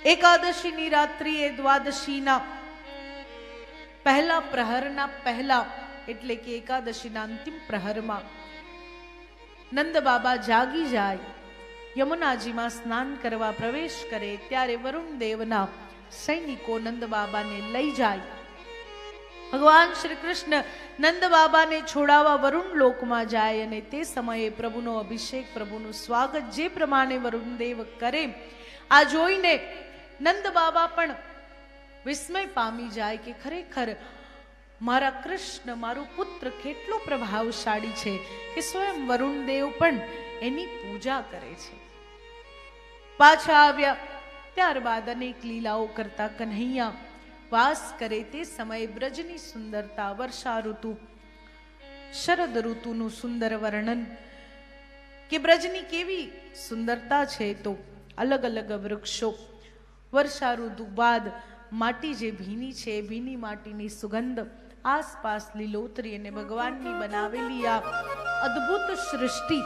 એકાદશીની રાત્રિએ દ્વાદશીના પહેલા પ્રહરના પહેલા એટલે કે એકાદશીના અંતિમ પ્રહરમાં નંદ બાબા જાગી જાય, યમુનાજીમાં સ્નાન કરવા પ્રવેશ કરે ત્યારે વરુણ દેવના સૈનિકો નંદ બાબાને લઈ જાય. ભગવાન શ્રી કૃષ્ણ નંદ બાબાને છોડાવવા વરુણ લોકમાં જાય અને તે સમયે પ્રભુનો અભિષેક, પ્રભુનું સ્વાગત જે પ્રમાણે વરુણ દેવ કરે, આ જોઈને નંદ બાબા પણ વિસ્મય પામી જાય કે ખરેખર મારા કૃષ્ણ, મારું પુત્ર કેટલો પ્રભાવશાળી છે કે સ્વયં વરુણ દેવ પણ એની પૂજા કરે છે. પાછા આવ્યા ત્યારબાદ અનેક લીલાઓ કરતા કન્હૈયા વાસ કરે. તે સમયે બ્રજની સુંદરતા, વર્ષા ઋતુ, શરદ ઋતુનું સુંદર વર્ણન કે બ્રજની કેવી સુંદરતા છે. તો અલગ અલગ વૃક્ષો, વર્ષા ઋતુ બાદ માટી જે ભીની છે, ભીની માટીની સુગંધ, આસપાસ લીલોતરી અને ભગવાનની બનાવેલી આ અદ્ભુત સૃષ્ટિ,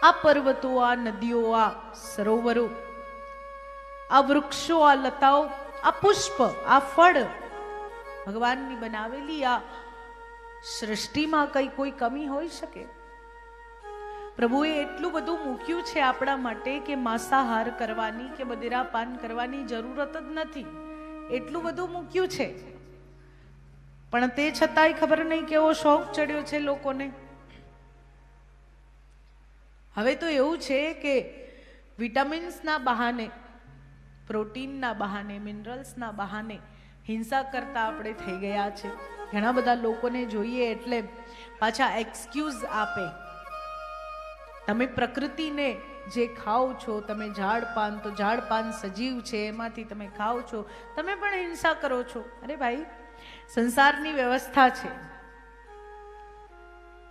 આ પર્વતો, આ નદીઓ, આ સરોવરો, આ વૃક્ષો, આ લતાઓ, આ પુષ્પ, આ ફળ, ભગવાનની બનાવેલી આ સૃષ્ટિમાં કોઈ કમી હોઈ શકે? પ્રભુએ એટલું બધું મૂક્યું છે આપણા માટે કે માંસાહાર કરવાની કે બદેરા પાન કરવાની જરૂરત જ નથી. એટલું બધું મૂક્યું છે, પણ તે છતાંય ખબર નહીં કેવો શોખ ચડ્યો છે લોકોને. હવે તો એવું છે કે વિટામિન્સના બહાને, પ્રોટીનના બહાને, મિનરલ્સના બહાને હિંસા કરતા આપણે થઈ ગયા છે. ઘણા બધા લોકોને જોઈએ એટલે પાછા એક્સક્યુઝ આપે. તમે પ્રકૃતિને જે ખાઓ છો, તમે ઝાડ પાન, તો ઝાડ પાન સજીવ છે, એમાંથી તમે ખાઓ છો, તમે પણ હિંસા કરો છો. અરે ભાઈ, સંસારની વ્યવસ્થા છે.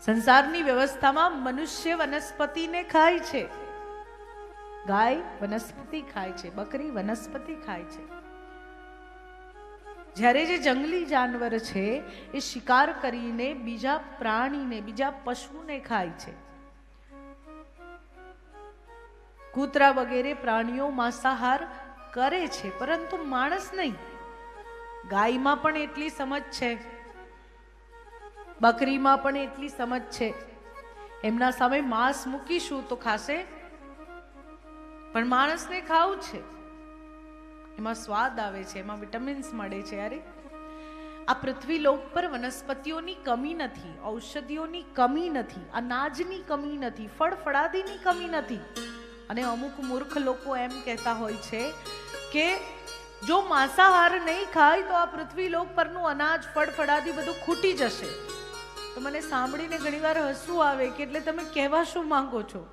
સંસારની વ્યવસ્થામાં મનુષ્ય વનસ્પતિને ખાય છે, ગાય વનસ્પતિ ખાય છે, બકરી વનસ્પતિ ખાય છે. જ્યારે જે જંગલી જાનવર છે એ શિકાર કરીને બીજા પ્રાણીને, બીજા પશુને ખાય છે. કૂતરા વગેરે પ્રાણીઓ માંસાહાર કરે છે, પરંતુ માણસ નહીં. ગાયમાં પણ એટલી સમજ છે, બકરીમાં પણ એટલી સમજ છે. એમના સામે માંસ મૂકીશું તો ખાશે, પણ માણસને ખાવું છે. એમાં સ્વાદ આવે છે, એમાં વિટામિન્સ મળે છે. અરે, આ પૃથ્વી લોક પર વનસ્પતિઓની કમી નથી, ઔષધિઓની કમી નથી, અનાજની કમી નથી, ફળ ફળાદીની કમી નથી. અને અમુક મૂર્ખ લોકો એમ કહેતા હોય છે કે જો માંસાહાર નહીં ખાય તો આ પૃથ્વી લોક પરનું અનાજ, ફળ ફળાદી બધું ખૂટી જશે. તો મને સાંભળીને ઘણીવાર હસવું આવે કે એટલે તમે કહેવા શું માંગો છો?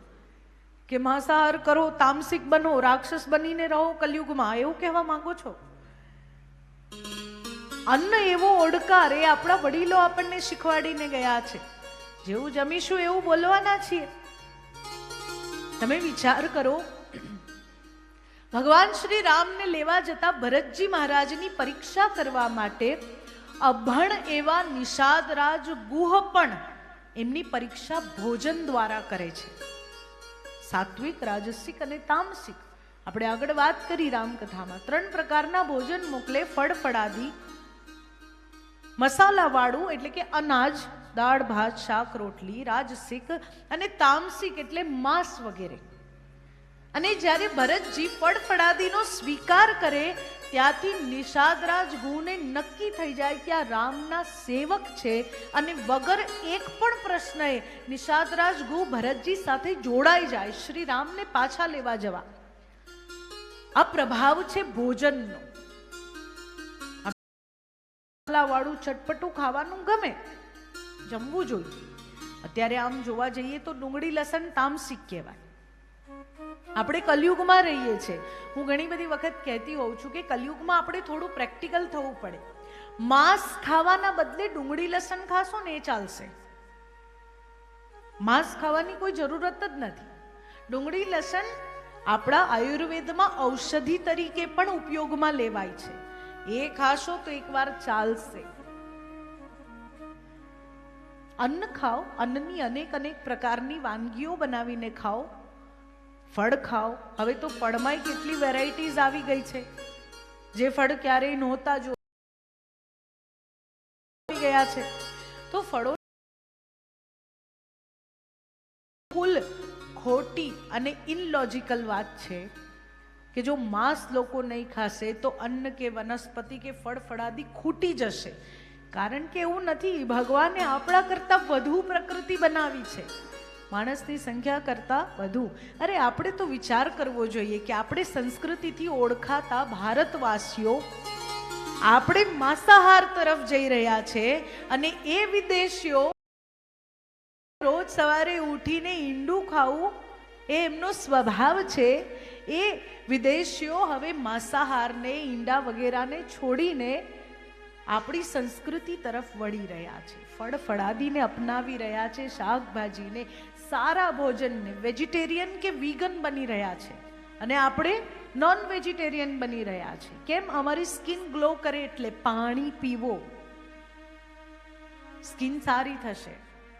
કે માંસાહાર કરો, તામસિક બનો, રાક્ષસ બનીને રહો કલયુગમાં, એવું કહેવા માંગો છો? અન્ન એવો ઓડકાર, એ આપણા વડીલો આપણને શીખવાડીને ગયા છે. જેવું જમીશું એવું બોલવાના છીએ. તમે વિચાર કરો, ભગવાન શ્રી રામને લેવા જતા ભરતજી મહારાજની પરીક્ષા કરવા માટે અભણ એવા નિષાદરાજ ગુહ પણ એમની પરીક્ષા ભોજન દ્વારા કરે છે. સાત્વિક, રાજસિક અને તામસિક. આપણે આગળ વાત કરી રામકથામાં 3 પ્રકારના ભોજન મોકલે. ફળ ફળાદી, મસાલાવાળું એટલે કે અનાજ, દાળ ભાત શાક રોટલી, રાજસિક, અને તામસિક એટલે માંસ વગેરે. અને જ્યારે ભરતજી ફળ ફળાદીનો સ્વીકાર કરે ત્યાંથી નિષાદરાજ ગુને નક્કી થઈ જાય કે આ રામના સેવક છે, અને વગર એક પણ પ્રશ્નએ નિષાદરાજ ગુ ભરતજી સાથે જોડાઈ જાય શ્રી રામને પાછા લેવા જવા. આ પ્રભાવ છે ભોજનનો. વાળું ચટપટું ખાવાનું ગમે, જમવું જોઈએ. અત્યારે આમ જોવા જઈએ તો ડુંગળી લસણ તામસિક કહેવાય. આપણે કલયુગમાં રહીએ છીએ. હું ઘણી બધી વખત કહેતી હોઉં છું કે કલયુગમાં આપણે થોડું પ્રેક્ટિકલ થવું પડે. માંસ ખાવાના બદલે ડુંગળી લસણ ખાશો ને એ ચાલશે. માંસ ખાવાની કોઈ જરૂરત જ નથી. ડુંગળી લસણ આપણા આયુર્વેદમાં ઔષધિ તરીકે પણ ઉપયોગમાં લેવાય છે. એ ખાશો તો એકવાર ચાલશે. અન્ન ખાઓ, અન્નની અનેક અનેક પ્રકારની વાનગીઓ બનાવીને ખાઓ, ફળ ખાઓ. હવે તો ફળમાંય કેટલી વેરાયટીઝ આવી ગઈ છે, જે ફળ ક્યારેય નહોતા જો ગયા છે. તો ફળો કુલ ખોટી અને ઇનલોજિકલ વાત છે કે જો માંસ લોકો નહીં ખાશે તો અન્ન કે વનસ્પતિ કે ફળ ફળાદી ખૂટી જશે. કારણ કે એવું નથી, ભગવાને આપણા કરતા વધુ પ્રકૃતિ બનાવી છે, માણસની સંખ્યા કરતા વધુ. અરે આપણે તો વિચાર કરવો જોઈએ કે આપણે સંસ્કૃતિથી ઓળખાતા ભારતવાસીઓ આપણે માંસાહાર તરફ જઈ રહ્યા છે અને એ વિદેશીઓ રોજ સવારે ઉઠીને ઈંડું ખાવું એ એમનો સ્વભાવ છે. એ વિદેશીઓ હવે માંસાહારને ઈંડા વગેરેને છોડીને આપણી સંસ્કૃતિ તરફ વળી રહ્યા છે, ફળ ફળાદીને અપનાવી રહ્યા છે, શાકભાજીને, સારા ભોજનને, વેજીટેરિયન કે વીગન બની રહ્યા છે અને આપણે નોન વેજીટેરિયન બની રહ્યા છે. કેમ? અમારી સ્કિન ગ્લો કરે એટલે પાણી પીવો, સ્કિન સારી થશે.